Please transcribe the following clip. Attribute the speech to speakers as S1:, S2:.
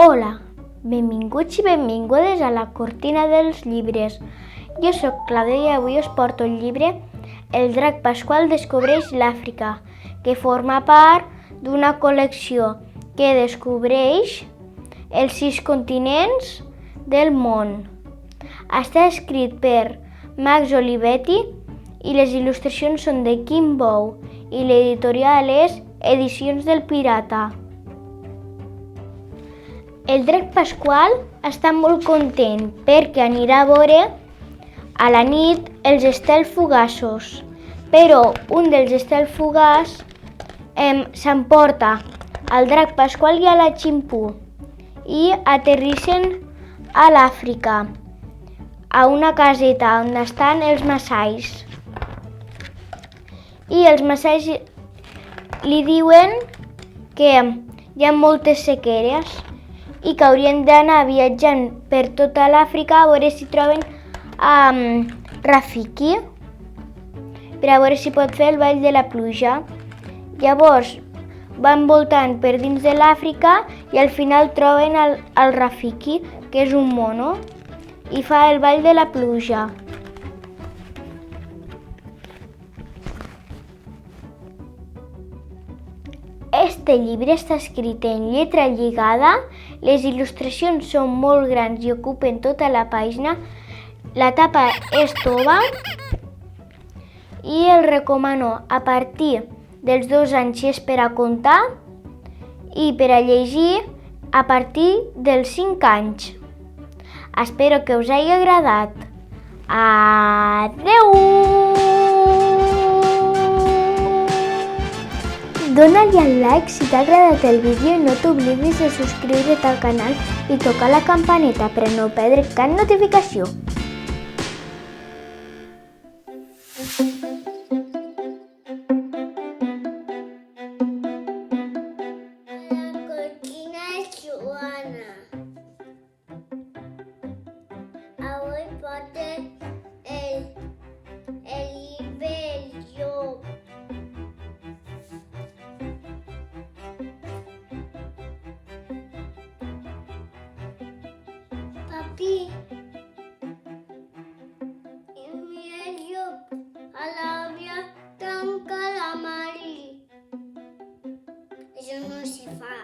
S1: Hola, benvinguts i benvingudes a la Cortina dels Llibres. Jo sóc Clàudia i avui us porto el llibre El drac pasqual descobreix l'Àfrica, que forma part d'una col·lecció que descobreix els 6 continents del món. Està escrit per Max Olivetti i les il·lustracions són de Kim Bow i l'editorial és Edicions del Pirata. El drac pasqual està molt content perquè anirà a veure a la nit els estels fugaços, però un dels estels fugaç s'emporta al drac pasqual i a la ximpú i aterrissen a l'Àfrica, a una caseta on estan els massais. I els massais li diuen que hi ha moltes sequeres i que haurien d'anar viatjant per tota l'Àfrica a veure si troben Rafiki, per a veure si pot fer el ball de la pluja. Llavors van voltant per dins de l'Àfrica i al final troben el Rafiki, que és un mono, i fa el ball de la pluja. Este llibre està escrit en lletra lligada, les il·lustracions són molt grans i ocupen tota la pàgina, la tapa és tova i el recomano a partir dels 2 anys si és per a comptar i per a llegir a partir dels 5 anys. Espero que us hagi agradat. Adeu! Dóna-li al like si t'ha agradat el vídeo i no t'oblidis de subscriure't al canal i tocar la campaneta per no perdre cap notificació.
S2: La cortina és Joana. Avui porta el llibre El llop. Papi, mira el llop. A l'àvia tanca la Mari. Això no se fa.